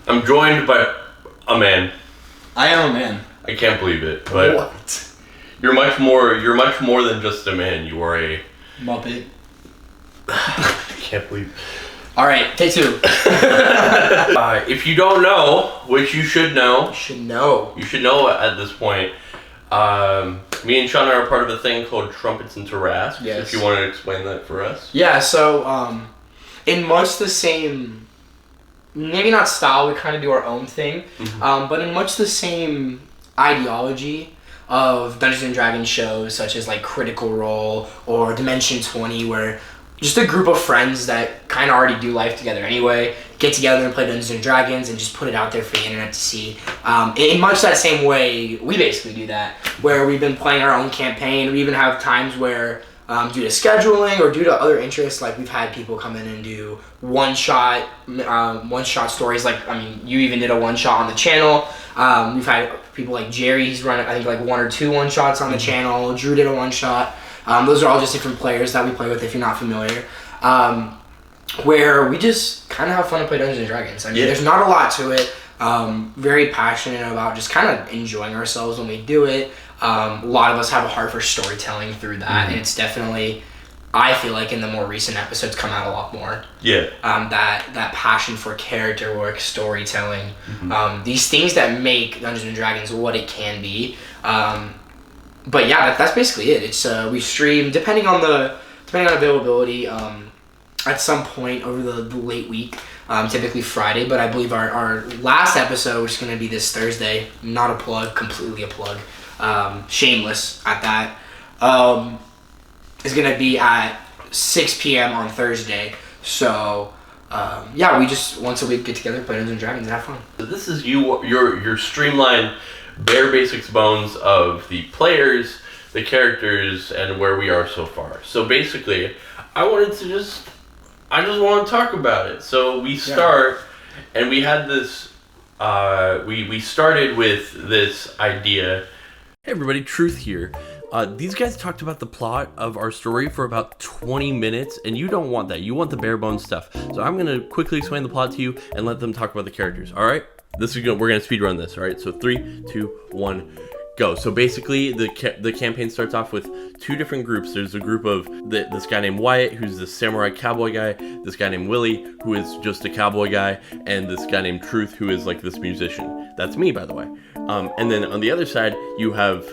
I'm joined by a man. I am a man. I can't believe it, but what? You're much more than just a man. You are a Muppet. I can't believe. All right, take two. If you don't know, which you should know. You should know at this point. Me and Sean are a part of a thing called Trumpets and Tarrasques. Yes. If you want to explain that for us. Yeah, so in much the same, maybe not style, we kind of do our own thing, but in much the same ideology of Dungeons and Dragons shows such as like Critical Role or Dimension 20, where just a group of friends that kind of already do life together anyway get together and play Dungeons and Dragons and just put it out there for the internet to see. In much that same way, we basically do that, where we've been playing our own campaign. We even have times where, due to scheduling or due to other interests, like we've had people come in and do one-shot stories. Like, I mean, you even did a one-shot on the channel. We've had people like Jerry, he's run, I think, like 1 or 2 one-shots on the channel. Drew did a one-shot. Those are all just different players that we play with if you're not familiar. Where we just kind of have fun to play Dungeons and Dragons. I mean, there's not a lot to it. Very passionate about just kind of enjoying ourselves when we do it. A lot of us have a heart for storytelling through that, and it's definitely, I feel like in the more recent episodes, come out a lot more. Yeah. That passion for character work, storytelling, these things that make Dungeons and Dragons what it can be. But yeah, that's basically it. It's we stream depending on availability. At some point over the late week, typically Friday, but I believe our last episode, which is going to be this Thursday, not a plug, completely a plug, shameless at that, is going to be at 6 p.m. on Thursday. So, yeah, we just once a week get together, play Dungeons and Dragons, and have fun. So this is your streamlined, bare basics bones of the players, the characters, and where we are so far. So basically, I just want to talk about it. So we start, and we had this, we started with this idea. Hey everybody, Truth here. These guys talked about the plot of our story for about 20 minutes, and you don't want that. You want the bare bones stuff. So I'm going to quickly explain the plot to you and let them talk about the characters, alright? We're going to speed run this, alright? So 3, 2, 1... go. So basically, the campaign starts off with 2 different groups. There's a group of this guy named Wyatt, who's the samurai cowboy guy, this guy named Willie, who is just a cowboy guy, and this guy named Truth, who is like this musician. That's me, by the way. And then on the other side, you have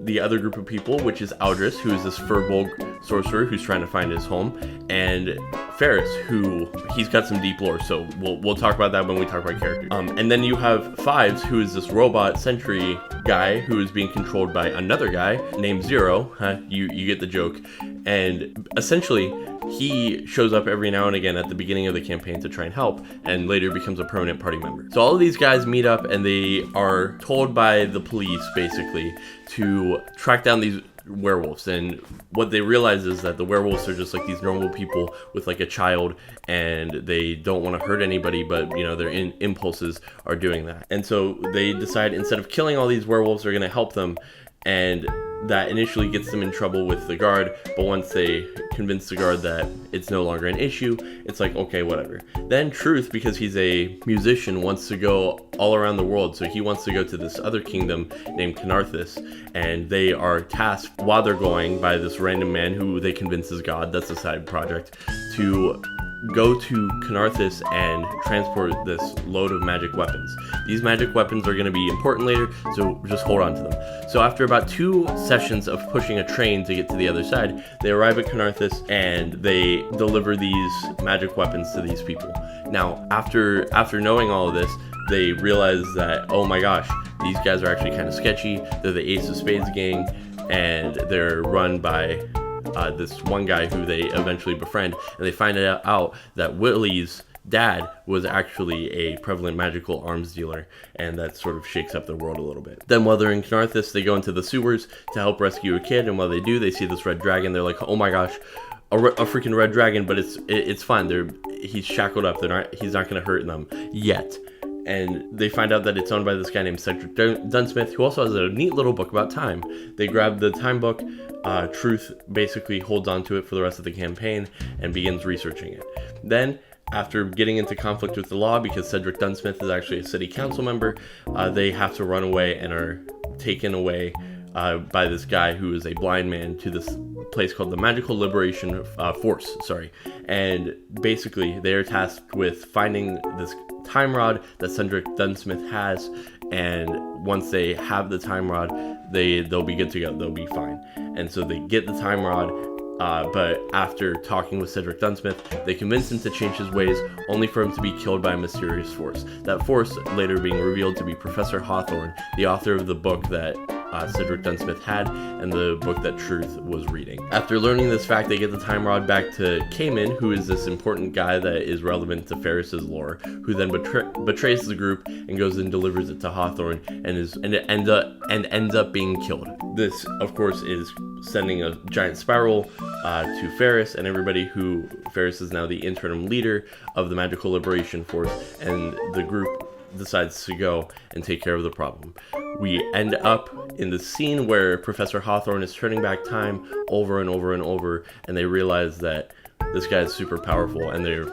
the other group of people, which is Aldris, who is this furbolg sorcerer who's trying to find his home, and Ferris, who he's got some deep lore, so we'll talk about that when we talk about characters. And then you have Fives, who is this robot sentry guy who is being controlled by another guy named Zero. You get the joke. And essentially, he shows up every now and again at the beginning of the campaign to try and help, and later becomes a permanent party member. So all of these guys meet up, and they are told by the police, basically, to track down these werewolves. And what they realize is that the werewolves are just like these normal people with like a child, and they don't want to hurt anybody, but you know, their impulses are doing that. And so they decide, instead of killing all these werewolves, they're going to help them. And that initially gets them in trouble with the guard, but once they convince the guard that it's no longer an issue, it's like, okay, whatever. Then Truth, because he's a musician, wants to go all around the world, so he wants to go to this other kingdom named Canarthus, and they are tasked while they're going by this random man who they convince is God, that's a side project, to go to Canarthus and transport this load of magic weapons. These magic weapons are going to be important later, so just hold on to them. So after about 2 sessions of pushing a train to get to the other side, they arrive at Canarthus and they deliver these magic weapons to these people. Now, after knowing all of this, they realize that, oh my gosh, these guys are actually kind of sketchy. They're the Ace of Spades gang, and they're run by this one guy who they eventually befriend, and they find out that Willie's dad was actually a prevalent magical arms dealer, and that sort of shakes up their world a little bit. Then while they're in Canarthus, they go into the sewers to help rescue a kid, and while they do, they see this red dragon. They're like, oh my gosh, a freaking red dragon, but it's fine. He's shackled up. He's not going to hurt them yet. And they find out that it's owned by this guy named Cedric Dunsmith, who also has a neat little book about time. They grab the time book. Truth basically holds on to it for the rest of the campaign and begins researching it. Then after getting into conflict with the law, because Cedric Dunsmith is actually a city council member, they have to run away and are taken away by this guy who is a blind man to this place called the Magical Liberation Force. And basically they are tasked with finding this time rod that Cedric Dunsmith has, and once they have the time rod, they'll be good to go. They'll be fine. And so they get the time rod, but after talking with Cedric Dunsmith, they convince him to change his ways, only for him to be killed by a mysterious force. That force later being revealed to be Professor Hawthorne, the author of the book that Cedric Dunsmith had, and the book that Truth was reading. After learning this fact, they get the time rod back to Cayman, who is this important guy that is relevant to Ferris's lore, who then betrays the group and goes and delivers it to Hawthorne, and ends up being killed. This, of course, is sending a giant spiral to Ferris and everybody, who Ferris is now the interim leader of the Magical Liberation Force, and the group decides to go and take care of the problem. We end up in the scene where Professor Hawthorne is turning back time over and over and over, and they realize that this guy is super powerful and they're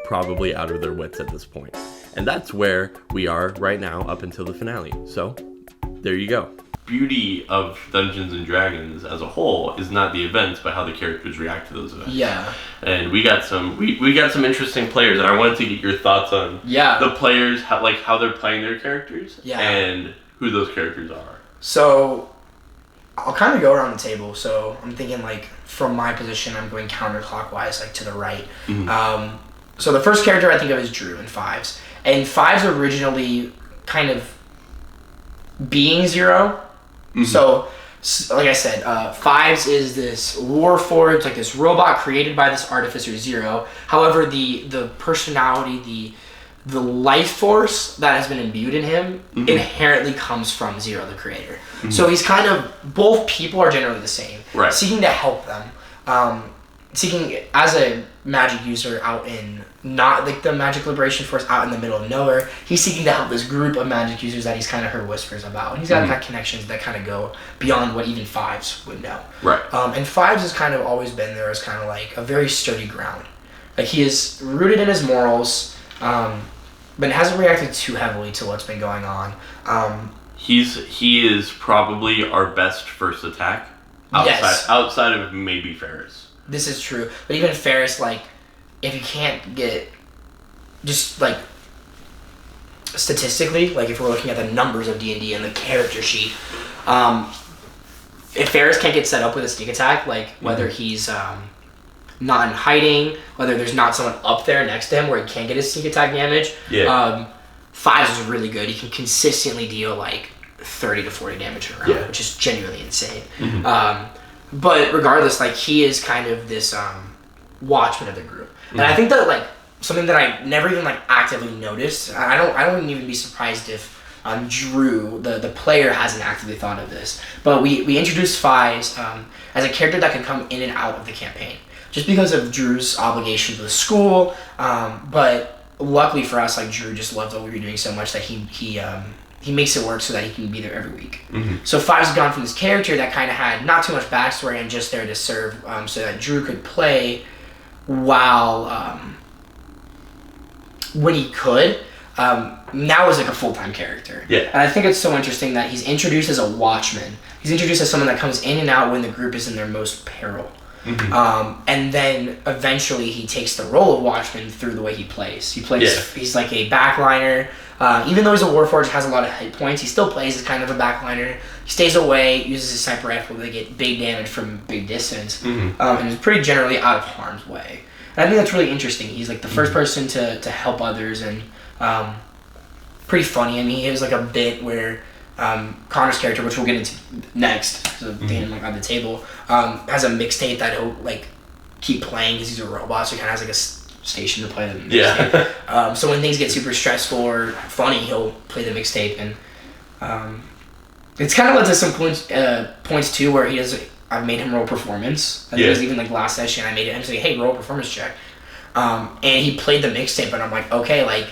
probably out of their wits at this point. And that's where we are right now up until the finale. So there you go. Beauty of Dungeons and Dragons as a whole is not the events, but how the characters react to those events. Yeah. And we got some interesting players, and I wanted to get your thoughts on the players, how they're playing their characters, and who those characters are. So I'll kind of go around the table. So I'm thinking, like, from my position, I'm going counterclockwise, like to the right. Mm-hmm. So the first character I think of is Drew in Fives, and Fives originally kind of being Zero. Mm-hmm. So, like I said, Fives is this warforged, like this robot created by this artificer Zero. However, the personality, the life force that has been imbued in him inherently comes from Zero, the creator. Mm-hmm. So he's kind of, both people are generally the same, right, seeking to help them. Seeking, as a magic user out in, not like the Magic Liberation Force out in the middle of nowhere, he's seeking to help this group of magic users that he's kind of heard whispers about. And he's got that connections that kind of go beyond what even Fives would know. Right. And Fives has kind of always been there as kind of like a very sturdy ground. Like, he is rooted in his morals, but hasn't reacted too heavily to what's been going on. He is probably our best first attack outside of maybe Ferris. This is true, but even Ferris, like, if you can't get, just like, statistically, like if we're looking at the numbers of D&D and the character sheet, if Ferris can't get set up with a sneak attack, like whether he's not in hiding, whether there's not someone up there next to him where he can't get his sneak attack damage, Fives is really good. He can consistently deal like 30 to 40 damage around, which is genuinely insane. Mm-hmm. But regardless, like, he is kind of this watchman of the group. And I think that, like, something that I never even, like, actively noticed, I don't even be surprised if Drew, the player, hasn't actively thought of this. But we introduced Fives as a character that can come in and out of the campaign, just because of Drew's obligation to the school. But luckily for us, like, Drew just loved what we were doing so much that he makes it work so that he can be there every week. Mm-hmm. So Fives has gone from this character that kind of had not too much backstory and just there to serve, so that Drew could play while, when he could, now is like a full-time character. Yeah. And I think it's so interesting that he's introduced as a watchman. He's introduced as someone that comes in and out when the group is in their most peril. Mm-hmm. And then eventually he takes the role of watchman through the way he plays. He's like a backliner. Even though he's a warforged, has a lot of hit points, he still plays as kind of a backliner. He stays away, uses his sniper rifle to get big damage from big distance, and is pretty generally out of harm's way. And I think that's really interesting. He's like the first person to help others, and pretty funny. I mean, he has like a bit where Connor's character, which we'll get into next, so the end on the table, has a mixtape that he'll like keep playing because he's a robot, so he kind of has like a station to play the mixtape. So when things get super stressful or funny, he'll play the mixtape, and it's kind of led to some points too where I've made him roll performance. I think it was even like last session I made him say, hey, roll a performance check, and he played the mixtape, and I'm like, okay, like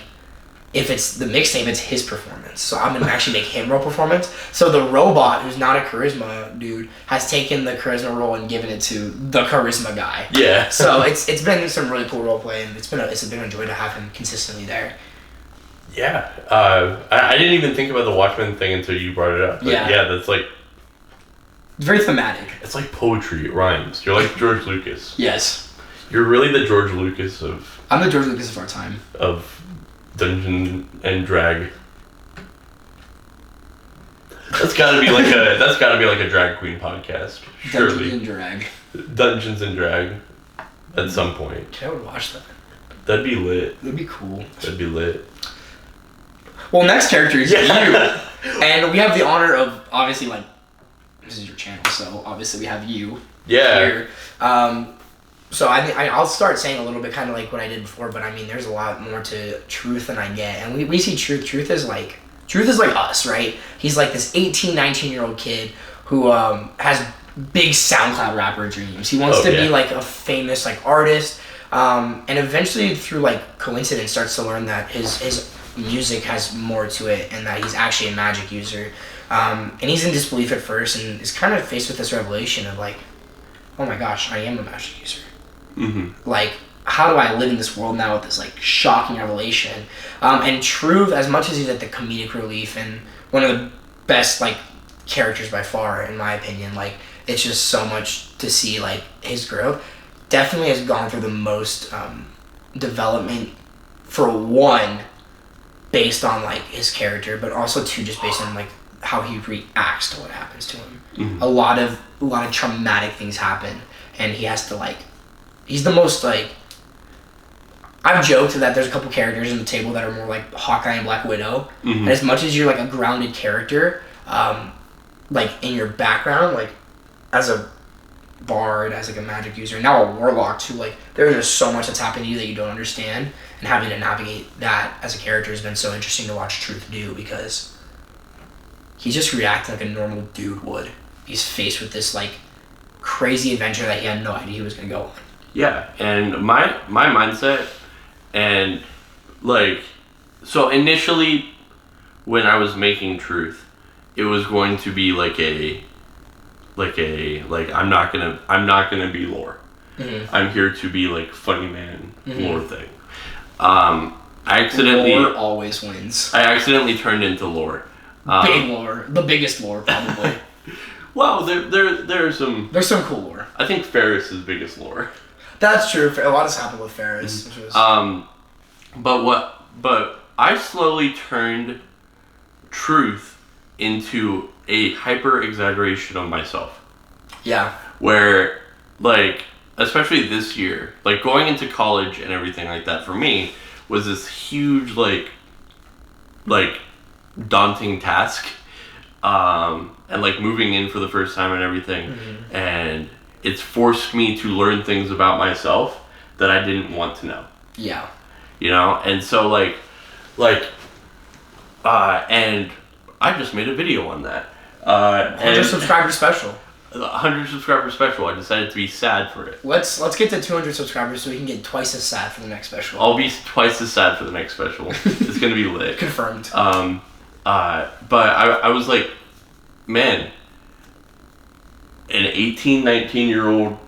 if it's the mixtape, it's his performance. performance. So I'm gonna actually make him role performance. So the robot, who's not a charisma dude, has taken the charisma role and given it to the charisma guy. Yeah. So it's been some really cool role play, and it's been a joy to have him consistently there. Yeah. I didn't even think about the Watchmen thing until you brought it up. But yeah, that's like... Very thematic. It's like poetry. It rhymes. You're like George Lucas. Yes. You're really the George Lucas of... I'm the George Lucas of our time. Of Dungeon and Drag. That's gotta be like a drag queen podcast. Surely. Dungeons and Drag. Dungeons and Drag. At some point. I would watch that. That'd be lit. That'd be cool. That'd be lit. Well, next character is you. And we have the honor of, obviously, like, this is your channel, so obviously we have you here. So I think I'll start saying a little bit kind of like what I did before, but I mean, there's a lot more to Truth than I get. And we see Truth. Truth is like us, right? He's like this 18, 19-year-old kid who has big SoundCloud rapper dreams. He wants to be like a famous like artist, and eventually through like coincidence starts to learn that his music has more to it and that he's actually a magic user. And he's in disbelief at first and is kind of faced with this revelation of like, oh my gosh, I am a magic user. Mm-hmm. Like, how do I live in this world now with this like shocking revelation? And Truth, as much as he's like the comedic relief and one of the best like characters by far, in my opinion, like it's just so much to see like his growth. Definitely has gone through the most development, for one, based on like his character, but also two, just based on like how he reacts to what happens to him. Mm-hmm. A lot of traumatic things happen, and he has to like. He's the most like. I've joked that there's a couple characters in the table that are more like Hawkeye and Black Widow, and as much as you're like a grounded character, like in your background, like as a bard, as like a magic user, now a warlock too, like there's just so much that's happening to you that you don't understand, and having to navigate that as a character has been so interesting to watch Truth do, because he's just reacting like a normal dude would. He's faced with this like crazy adventure that he had no idea he was gonna go on. Yeah, and my mindset, and like, so initially when I was making Truth, it was going to be like I'm not gonna be lore. Mm-hmm. I'm here to be like funny man lore thing. I accidentally Lore always wins. I accidentally turned into lore. Big lore, the biggest lore probably. Well, there's some cool lore. I think Ferris is biggest lore. That's true. A lot has happened with Ferris. But I slowly turned Truth into a hyper exaggeration of myself. Yeah. Where, like, especially this year, like going into college and everything like that for me was this huge like daunting task. And like moving in for the first time and everything, and it's forced me to learn things about myself that I didn't want to know. Yeah. You know, and so and I just made a video on that. 100 subscriber special. 100 subscriber special. I decided to be sad for it. Let's get to 200 subscribers so we can get twice as sad for the next special. I'll be twice as sad for the next special. It's gonna be lit. Confirmed. But I was like, man, an 18, 19-year-old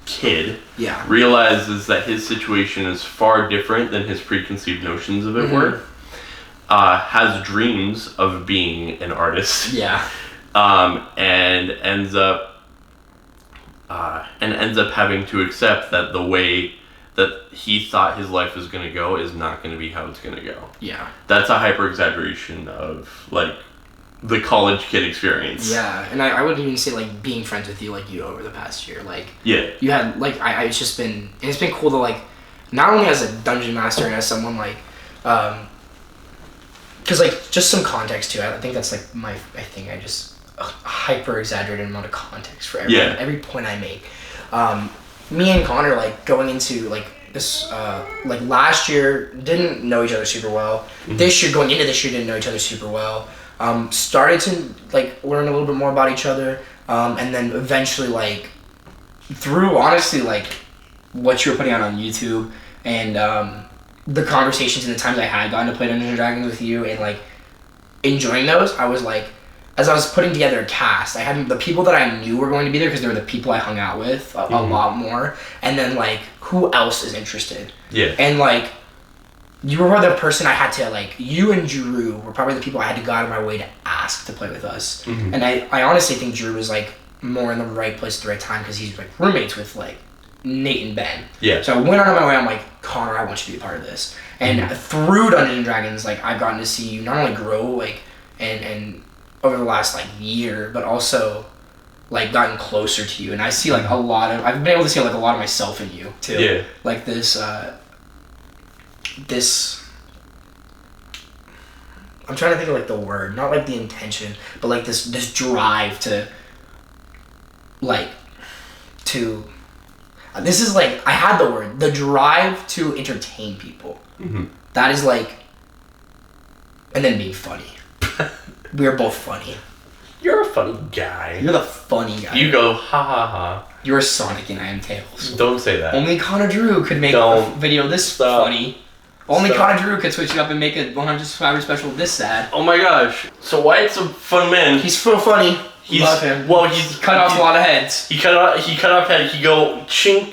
kid realizes that his situation is far different than his preconceived notions of it were. Has dreams of being an artist. Yeah. And ends up having to accept that the way that he thought his life was going to go is not going to be how it's going to go. Yeah. That's a hyper exaggeration of like the college kid experience. Yeah, and I would even say like being friends with you like you over the past year, like you had like it's just been, and it's been cool to like not only as a dungeon master and as someone like because like just some context too. I think that's like I think I just hyper exaggerated amount of context for every point I make. Me and Connor like going into like this like last year didn't know each other super well. This year, going into this year, didn't know each other super well. Started to like learn a little bit more about each other, and then eventually like through honestly like what you were putting out on YouTube and the conversations and the times I had gotten to play Dungeons and Dragons with you, and like enjoying those, I was like, as I was putting together a cast, I had the people that I knew were going to be there because they were the people I hung out with a lot more. And then, like, who else is interested? Yeah. And, like, you were the person I had to, like, you and Drew were probably the people I had to go out of my way to ask to play with us. Mm-hmm. And I honestly think Drew was, like, more in the right place at the right time because he's, like, roommates with, like, Nate and Ben. Yeah. So I went out of my way, I'm like, Connor, I want you to be a part of this. And through Dungeons and Dragons, like, I've gotten to see you not only grow, like, and over the last, like, year, but also, like, gotten closer to you. And I see, like, I've been able to see, like, a lot of myself in you, too. Yeah. Like, this, I'm trying to think of, like, the word, not, like, the intention, but, like, this drive to, like, this is, like, I had the word, the drive to entertain people. Mm-hmm. That is, like, and then being funny. We are both funny. You're a funny guy. You're the funny guy. You go, ha ha ha. You're Sonic and I am Tails. Don't say that. Only Connor Drew could make a video this funny. Only Connor Drew could switch it up and make a 100 subscriber special this sad. Oh my gosh. So Wyatt's a fun man. He's so funny. Love him. Well, he's cut off a lot of heads. He cut off head. He go chink.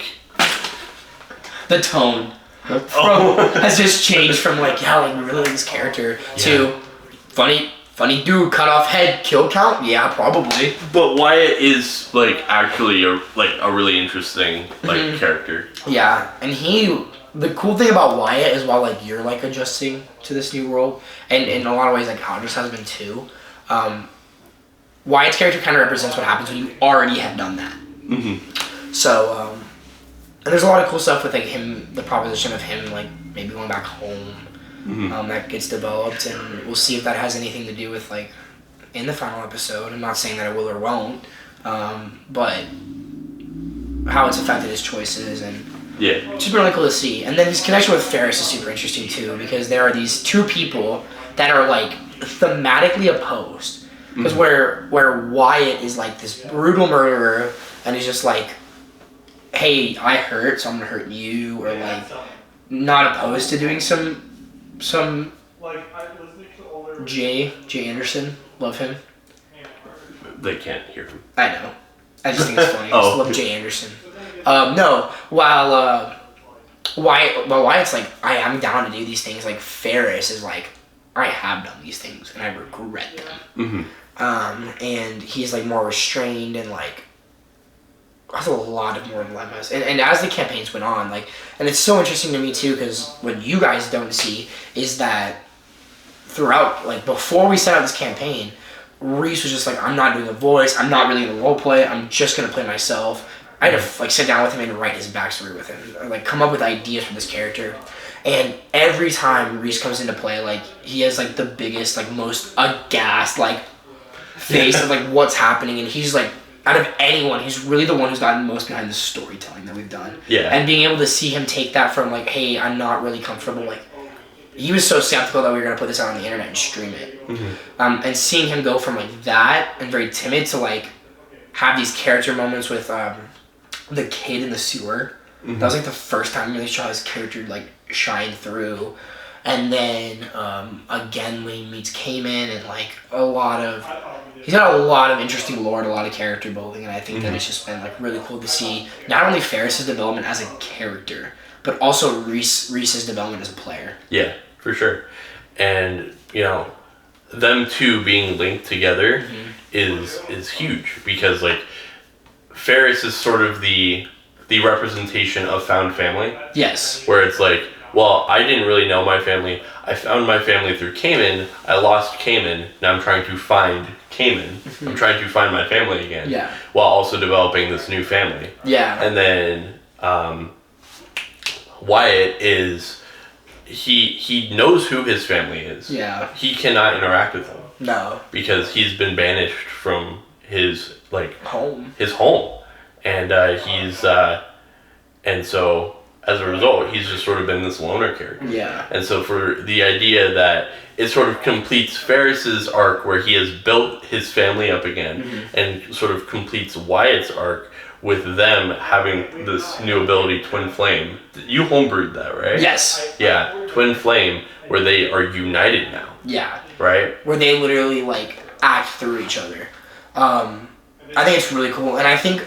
The tone has just changed from like, yeah, like we really like this character to funny dude, cut off head, kill count. Yeah, probably. But Wyatt is like actually a really interesting like character. Yeah, and the cool thing about Wyatt is while like you're like adjusting to this new world, and in a lot of ways like Andres has been too. Wyatt's character kind of represents what happens when you already have done that. Mm-hmm. So, and there's a lot of cool stuff with like him, the proposition of him like maybe going back home. Mm-hmm. That gets developed, and we'll see if that has anything to do with like in the final episode. I'm not saying that it will or won't, but how it's affected his choices, and it's just been really cool to see. And then his connection with Ferris is super interesting too, because there are these two people that are like thematically opposed. Because where Wyatt is like this brutal murderer, and he's just like, hey, I hurt, so I'm gonna hurt you, or like not opposed to doing some Jay Anderson, love him. They can't hear him. I know. I just think it's funny. I just love Jay Anderson. No, while Wyatt's like, I'm down to do these things, like Ferris is like, I have done these things and I regret them. Mm-hmm. And he's like more restrained and like has a lot of more dilemmas. And as the campaigns went on, like, and it's so interesting to me too, because what you guys don't see is that throughout, like, before we set out this campaign, Reese was just like, I'm not doing a voice, I'm not really gonna role play, I'm just gonna play myself. I had to like sit down with him and write his backstory with him, or like come up with ideas for this character. And every time Reese comes into play, like, he has like the biggest, like most aghast like face of like what's happening, and he's like, out of anyone, he's really the one who's gotten most behind the storytelling that we've done. Yeah. And being able to see him take that from like, hey, I'm not really comfortable, like, he was so skeptical that we were going to put this out on the internet and stream it. Mm-hmm. And seeing him go from like that and very timid to like have these character moments with the kid in the sewer. Mm-hmm. That was like the first time we really saw his character like shine through. And then again when he meets Cayman, and like he's got a lot of interesting lore and a lot of character building, and I think that it's just been like really cool to see not only Ferris's development as a character, but also Reese's development as a player. Yeah, for sure. And you know, them two being linked together is huge, because like Ferris is sort of the representation of found family. Yes. Where it's like, well, I didn't really know my family. I found my family through Cayman. I lost Cayman. Now I'm trying to find Cayman. I'm trying to find my family again. Yeah. While also developing this new family. Yeah. And then Wyatt is, he knows who his family is. Yeah. He cannot interact with them. No. Because he's been banished from his home. His home. And and so as a result, he's just sort of been this loner character. Yeah. And so for the idea that it sort of completes Ferris's arc where he has built his family up again, and sort of completes Wyatt's arc with them having this new ability, Twin Flame. You homebrewed that, right? Yes. Yeah, Twin Flame, where they are united now. Yeah. Right? Where they literally, like, act through each other. I think it's really cool. And I think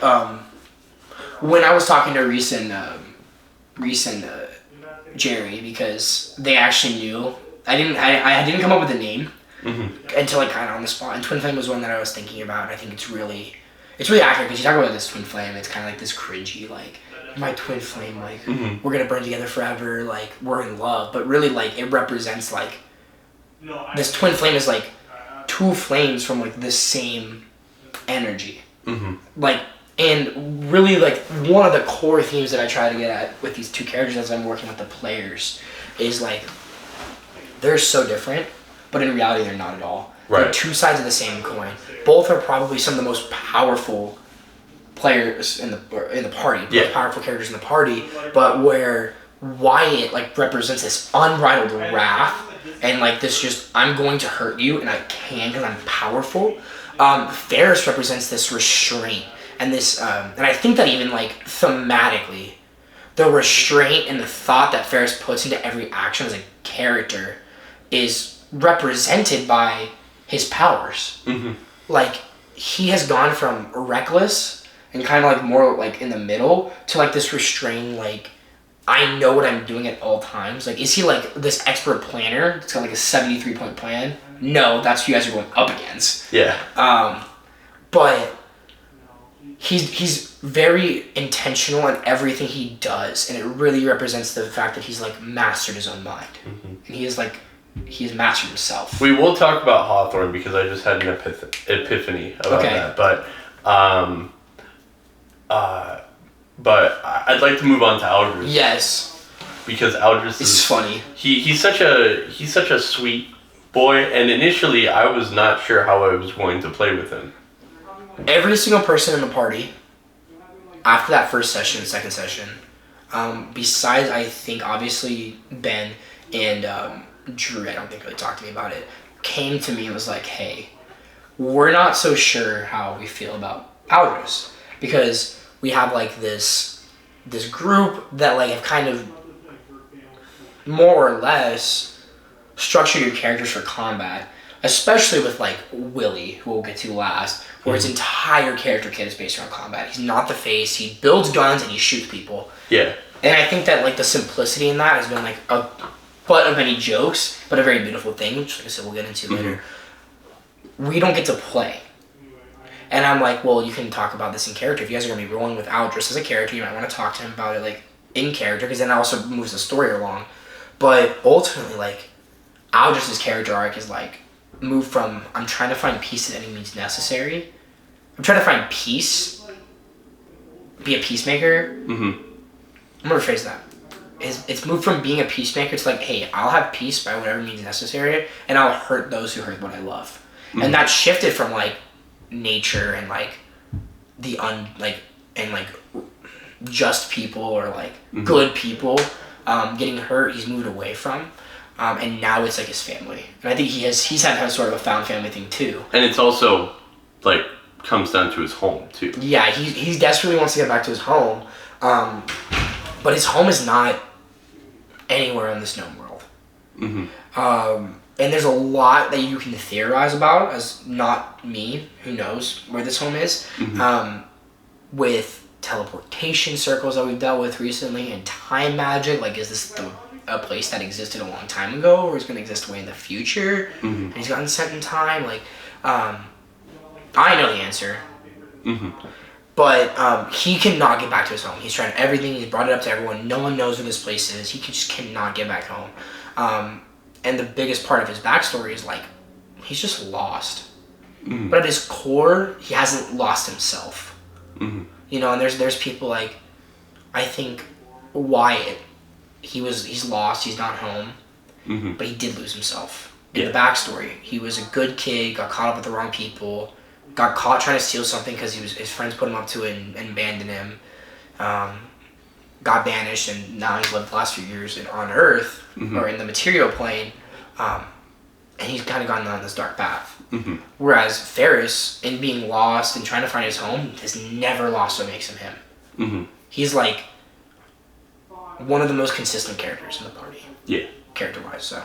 when I was talking to Reese and Jerry, because they actually knew, I didn't come up with a name until, like, kind of on the spot. And Twin Flame was one that I was thinking about. And I think it's really accurate, because you talk about this Twin Flame, it's kind of like this cringy, like, my twin flame, like, we're gonna burn together forever, like, we're in love. But really, like, it represents, like, this twin flame is, like, two flames from, like, the same energy. Like, and really, like, one of the core themes that I try to get at with these two characters as I'm working with the players is, like, they're so different, but in reality they're not at all. Right. They're two sides of the same coin. Both are probably some of the most powerful players in the party, most powerful characters in the party, but where Wyatt, like, represents this unbridled wrath and, like, this just, I'm going to hurt you and I can because I'm powerful. Ferris represents this restraint and this, and I think that even, like, thematically, the restraint and the thought that Ferris puts into every action as a character is represented by his powers. Like, he has gone from reckless and kind of, like, more, like, in the middle to, like, this restrained, like, I know what I'm doing at all times. Like, is he, like, this expert planner that's got, like, a 73-point plan? No, that's who you guys are going up against. Yeah. But he's very intentional in everything he does, and it really represents the fact that he's, like, mastered his own mind. And he is, like, he's mastered himself. We will talk about Hawthorne because I just had an epiphany about that. But I'd like to move on to Aldris. Yes. Because Aldris is funny. He's such a sweet boy, and initially I was not sure how I was going to play with him. Every single person in the party, after that first session, second session, besides, I think, obviously, Ben and Drew, I don't think really talked to me about it, came to me and was like, hey, we're not so sure how we feel about Aldris, because we have, like, this group that, like, have kind of more or less structured your characters for combat, especially with, like, Willie, who we'll get to last, where his entire character kit is based around combat. He's not the face, he builds guns and he shoots people. Yeah. And I think that, like, the simplicity in that has been, like, a butt of many jokes, but a very beautiful thing, which, like I said, we'll get into later. We don't get to play. And I'm like, well, you can talk about this in character. If you guys are going to be rolling with Aldris as a character, you might want to talk to him about it, like, in character, because then it also moves the story along. But ultimately, like, Aldris' character arc is, like, moved from, I'm trying to find peace at any means necessary. I'm trying to find peace, be a peacemaker. I'm going to rephrase that. It's moved from being a peacemaker to, like, hey, I'll have peace by whatever means necessary, and I'll hurt those who hurt what I love. And that shifted from, like, nature and, like, the just people or, like, good people getting hurt, he's moved away from. And now it's, like, his family. And I think he's had sort of a found family thing too. And it's also, like, comes down to his home too. Yeah, he desperately wants to get back to his home. But his home is not anywhere in this known world. And there's a lot that you can theorize about, as not me, who knows where this home is, with teleportation circles that we've dealt with recently, and time magic. Like, is this a place that existed a long time ago, or is going to exist way in the future? And he's gotten sent in time. Like, I know the answer. But he cannot get back to his home. He's tried everything. He's brought it up to everyone. No one knows where this place is. He just cannot get back home. And the biggest part of his backstory is, like, he's just lost. But at his core, he hasn't lost himself. You know, and there's people like, I think Wyatt, he's lost, he's not home, but he did lose himself. In the backstory, he was a good kid, got caught up with the wrong people, got caught trying to steal something because his friends put him up to it and abandoned him, got banished, and now he's lived the last few years on Earth, or in the material plane, and he's kind of gone down this dark path. Whereas Ferris, in being lost and trying to find his home, has never lost what makes him him. He's, like, one of the most consistent characters in the party. Character-wise, so.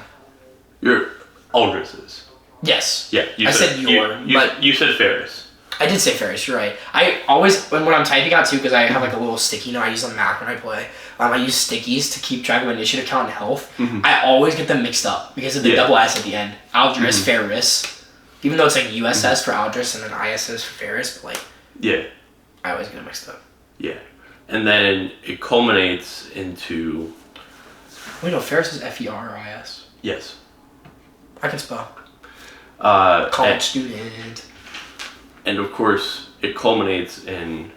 Aldris's. Yes. Yeah, I said your, but you said Ferris. I did say Ferris. You're right. I always when I'm typing out too, because I have like a little sticky note I use on Mac when I play. I use stickies to keep track of initiative count and health. I always get them mixed up because of the double S at the end. Aldris, Ferris. Even though it's like USS for Aldris and then ISS for Ferris, but like I always get them mixed up. Yeah, and then it culminates into. Wait, no, Ferris is F-E-R-R-I-S. Yes. I can spell. College student. And of course, it culminates in.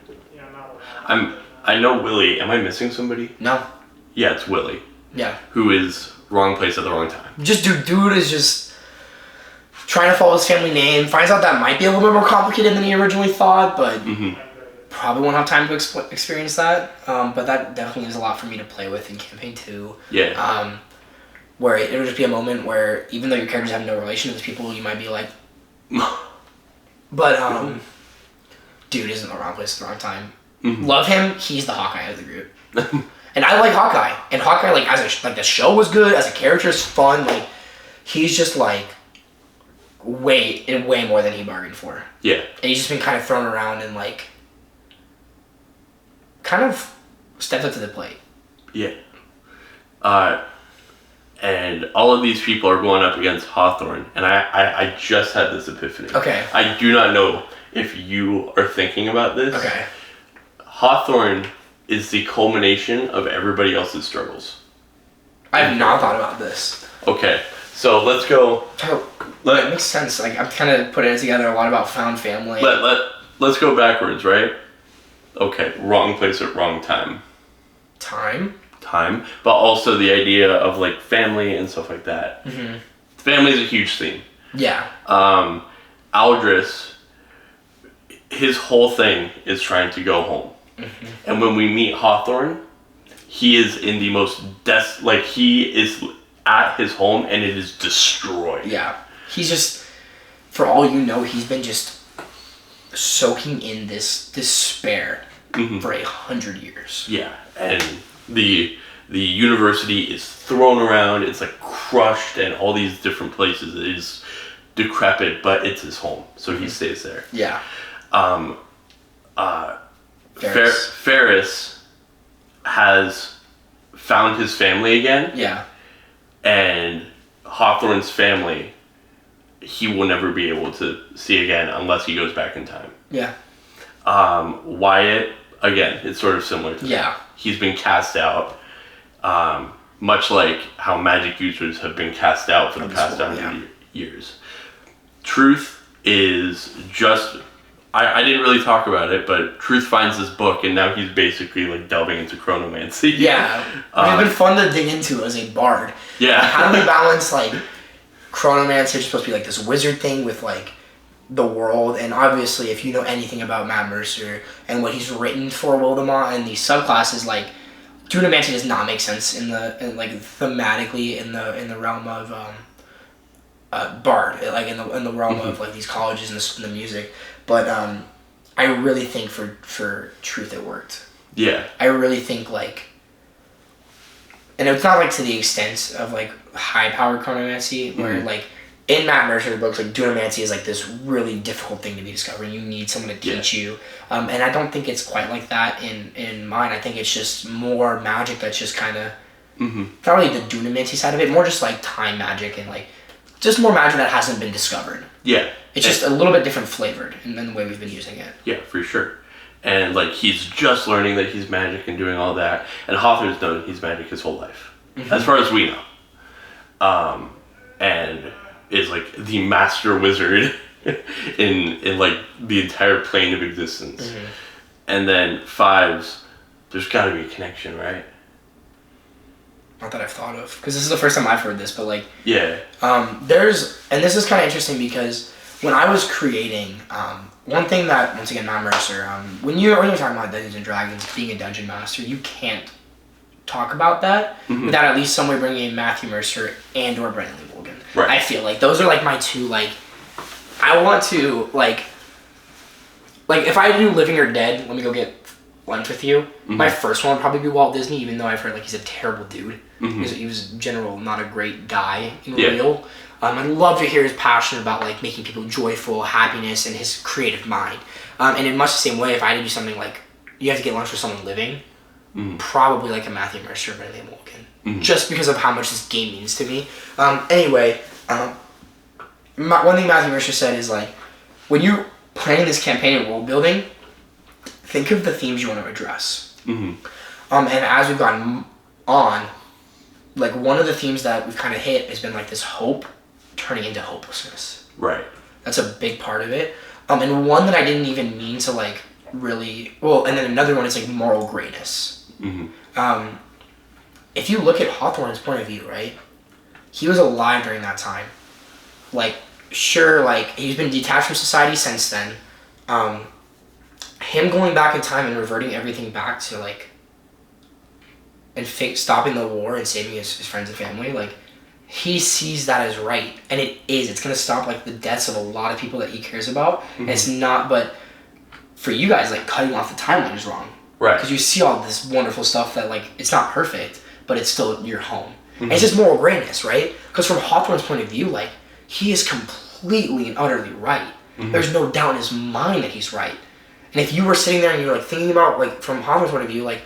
I know Willie. Am I missing somebody? No. Yeah, it's Willie. Yeah. Who is wrong place at the wrong time. Dude is just trying to follow his family name. Finds out that might be a little bit more complicated than he originally thought, but probably won't have time to experience that. But that definitely is a lot for me to play with in campaign 2. Yeah. Where it would just be a moment where even though your characters have no relation to these people, you might be like, but dude is in the wrong place at the wrong time. Love him. He's the Hawkeye of the group, and I like Hawkeye. And Hawkeye, like the show was good as a character is fun. Like he's just like way more than he bargained for. Yeah, and he's just been kind of thrown around and like kind of stepped up to the plate. Yeah. And all of these people are going up against Hawthorne, and I just had this epiphany. Okay. I do not know if you are thinking about this. Okay. Hawthorne is the culmination of everybody else's struggles. I have not thought about this. Okay, so let's go. It makes sense. Like I'm kind of putting it together a lot about found family. Let's go backwards, right? Okay, wrong place at wrong time. Time, but also the idea of like family and stuff like that. Family is a huge theme. Yeah. Aldris, his whole thing is trying to go home. And when we meet Hawthorne, he is in the most he is at his home and it is destroyed. Yeah. He's just, for all you know, he's been just soaking in this despair for 100 years. Yeah, and the university is thrown around. It's like crushed, and all these different places. It is decrepit, but it's his home, so he stays there. Yeah. Ferris has found his family again. Yeah. And Hawthorne's family, he will never be able to see again unless he goes back in time. Yeah. Wyatt, again, it's sort of similar to that. He's been cast out, much like how magic users have been cast out for the past 100 years. Truth is just... I didn't really talk about it, but Truth finds this book, and now he's basically like delving into chronomancy. Yeah. It's been fun to dig into as a bard. Yeah. How do we balance like chronomancy, which is supposed to be like this wizard thing, with like the world? And obviously, if you know anything about Matt Mercer and what he's written for Wildemont and these subclasses, like Dunamancy does not make sense thematically in the realm of bard, like in the realm of like these colleges and the music. But I really think for Truth it worked. Yeah. I really think like, and it's not like to the extent of like high powered chronomancy where like in Matt Mercer's books, like Dunamancy is like this really difficult thing to be discovered. You need someone to teach you, and I don't think it's quite like that in mine. I think it's just more magic that's just kind of not really the Dunamancy side of it, more just like time magic and like just more magic that hasn't been discovered. Yeah. It's just a little bit different flavored in the way we've been using it. Yeah, for sure. And like he's just learning that he's magic and doing all that, and Hawthorne's known he's magic his whole life, as far as we know. And is like the master wizard in like the entire plane of existence. And then Fives, there's got to be a connection, right? Not that I've thought of, because this is the first time I've heard this, but like and this is kind of interesting because when I was creating, one thing that, once again, Matt Mercer, when you're talking about Dungeons and Dragons, being a dungeon master, you can't talk about that without at least somewhere bringing in Matthew Mercer and or Brandon Lee Morgan. Right. I feel like those are like my two, like, I want to like if I do Living or Dead, let me go get lunch with you. My first one would probably be Walt Disney, even though I've heard like he's a terrible dude. He was in general not a great guy in real. I'd love to hear his passion about like making people joyful, happiness, and his creative mind. And in much the same way, if I had to do something like you have to get lunch for someone living, probably like a Matthew Mercer or Bradley Mulligan, just because of how much this game means to me. Anyway, one thing Matthew Mercer said is like, when you're planning this campaign and world building, think of the themes you want to address. And as we've gotten on, like one of the themes that we've kind of hit has been like this hope turning into hopelessness. Right. That's a big part of it. And one that I didn't even mean to like really, well, and then another one is like moral greatness. If you look at Hawthorne's point of view, right, he was alive during that time. Like, sure, like he's been detached from society since then. Him going back in time and reverting everything back to like, and stopping the war and saving his friends and family, like he sees that as right, and it is. It's gonna stop like the deaths of a lot of people that he cares about. And it's not, but for you guys, like cutting off the timeline is wrong, right? Because you see all this wonderful stuff that like it's not perfect, but it's still your home. And it's just moral greatness, right? Because from Hawthorne's point of view, like he is completely and utterly right. There's no doubt in his mind that he's right. And if you were sitting there and you're like thinking about like from Hawthorne's point of view, like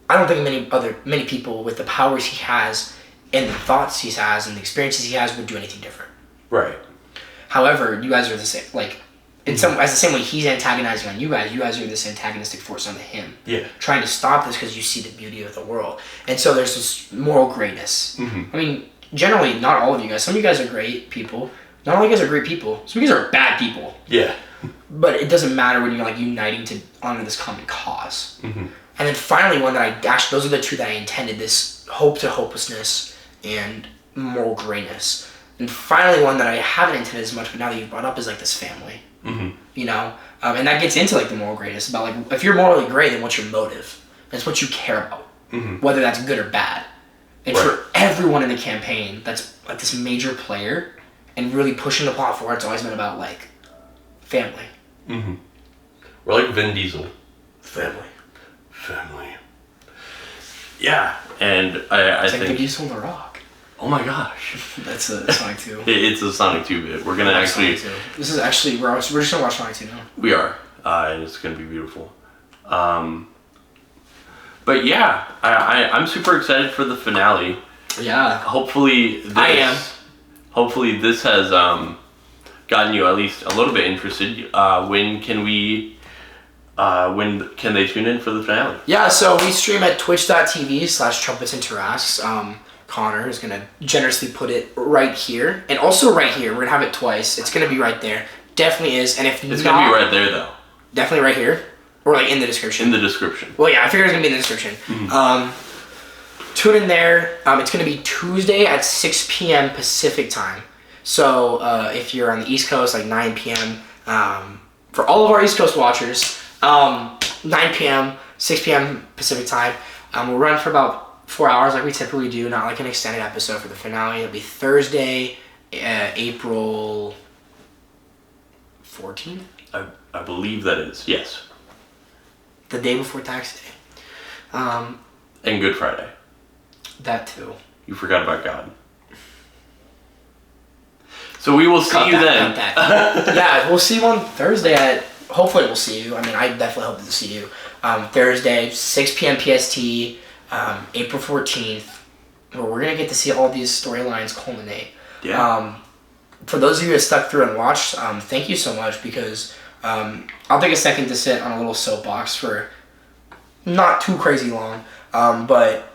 I don't think many people with the powers he has and the thoughts he has and the experiences he has would do anything different. Right. However, you guys are the same. Like as the same way he's antagonizing on you guys are this antagonistic force on him. Yeah. Trying to stop this because you see the beauty of the world, and so there's this moral greatness. I mean, generally, not all of you guys. Some of you guys are great people. Not all of you guys are great people. Some of you guys are bad people. Yeah. But it doesn't matter when you're like uniting to honor this common cause. And then finally, one that those are the two that I intended, this hope to hopelessness and moral greatness. And finally, one that I haven't intended as much, but now that you've brought up, is like this family. You know? And that gets into like the moral greatness, about like, if you're morally great, then what's your motive? That's what you care about, whether that's good or bad. And for everyone in the campaign that's like this major player and really pushing the plot forward, it's always been about like family. We're like Vin Diesel. Family. Yeah, and I think Vin Diesel and The Rock. Oh my gosh. That's a Sonic 2. It's a Sonic 2 bit. We're gonna actually. This is actually we're just gonna watch Sonic 2 now. We are, and it's gonna be beautiful. But yeah, I'm super excited for the finale. Yeah. Hopefully Hopefully this has gotten you at least a little bit interested. When can they tune in for the finale? Yeah, so we stream at twitch.tv/Trumpets and Tarrasques. Connor is going to generously put it right here. And also right here. We're going to have it twice. It's going to be right there. Definitely is. And if it's going to be right there, though. Definitely right here? Or like in the description? In the description. Well, yeah, I figured it was going to be in the description. Tune in there. It's going to be Tuesday at 6 p.m. Pacific time. So if you're on the East Coast, like 9 p.m. For all of our East Coast watchers, 9 p.m., 6 p.m. Pacific time. We'll run for about 4 hours like we typically do, not like an extended episode for the finale. It'll be Thursday, April 14th? I believe that is, yes. The day before tax day. And Good Friday. That too. You forgot about God. So we will see you then. Yeah, we'll see you on Thursday hopefully we'll see you. I mean, I definitely hope to see you. Thursday, 6 p.m. PST, April 14th, where we're going to get to see all these storylines culminate. Yeah. For those of you that stuck through and watched, thank you so much, because I'll take a second to sit on a little soapbox for not too crazy long, but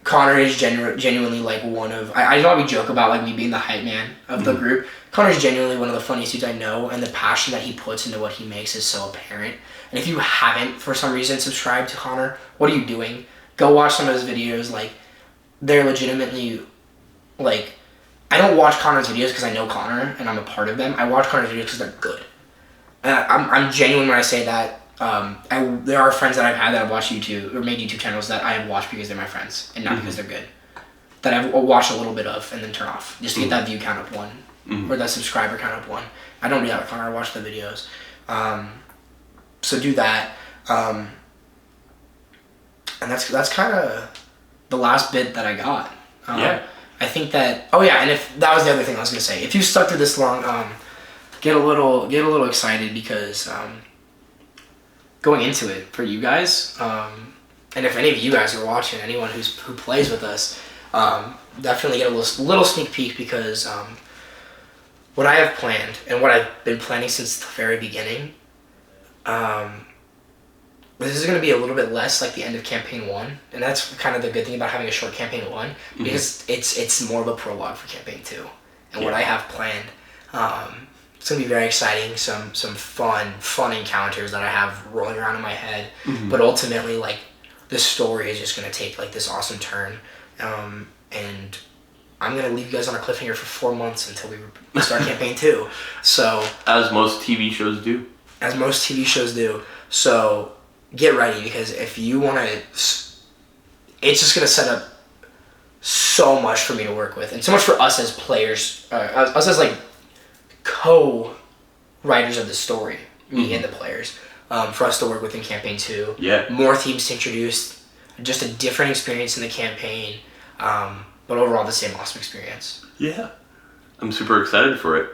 Connor is genuinely like one of... I know we joke about like me being the hype man of the group. Connor's genuinely one of the funniest dudes I know, and the passion that he puts into what he makes is so apparent. And if you haven't, for some reason, subscribed to Connor, what are you doing? Go watch some of his videos. Like, they're legitimately... Like, I don't watch Connor's videos because I know Connor and I'm a part of them. I watch Connor's videos because they're good. And I'm genuine when I say that. There are friends that I've had that have watched YouTube or made YouTube channels that I have watched because they're my friends and not because they're good. That I've watched a little bit of and then turn off just to get that view count up one or that subscriber count up one. I don't do that with Connor. I watch the videos. So do that. And that's kind of the last bit that I got. Yeah. I think that. Oh yeah, and if that was the other thing I was gonna say, if you stuck through this long, get a little excited because going into it for you guys, and if any of you guys are watching, anyone who plays with us, definitely get a little sneak peek because what I have planned and what I've been planning since the very beginning. This is going to be a little bit less like the end of campaign 1, and that's kind of the good thing about having a short campaign 1 because it's more of a prologue for campaign 2. And what I have planned, it's going to be very exciting. Some fun encounters that I have rolling around in my head, but ultimately like the story is just going to take like this awesome turn, and I'm going to leave you guys on a cliffhanger for 4 months until we start campaign 2. So as most TV shows do. As most TV shows do. So get ready because if you want to, it's just going to set up so much for me to work with and so much for us as players, us as like co-writers of the story, me and the players, for us to work with in campaign 2. Yeah. More themes to introduce, just a different experience in the campaign, but overall the same awesome experience. Yeah. I'm super excited for it.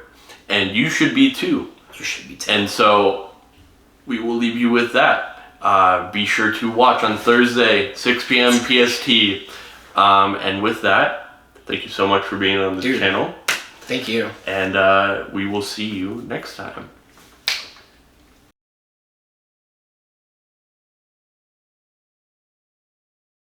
And you should be too. You should be too. And so we will leave you with that. Be sure to watch on Thursday, 6 p.m. PST. And with that, thank you so much for being on this channel. Thank you. And we will see you next time.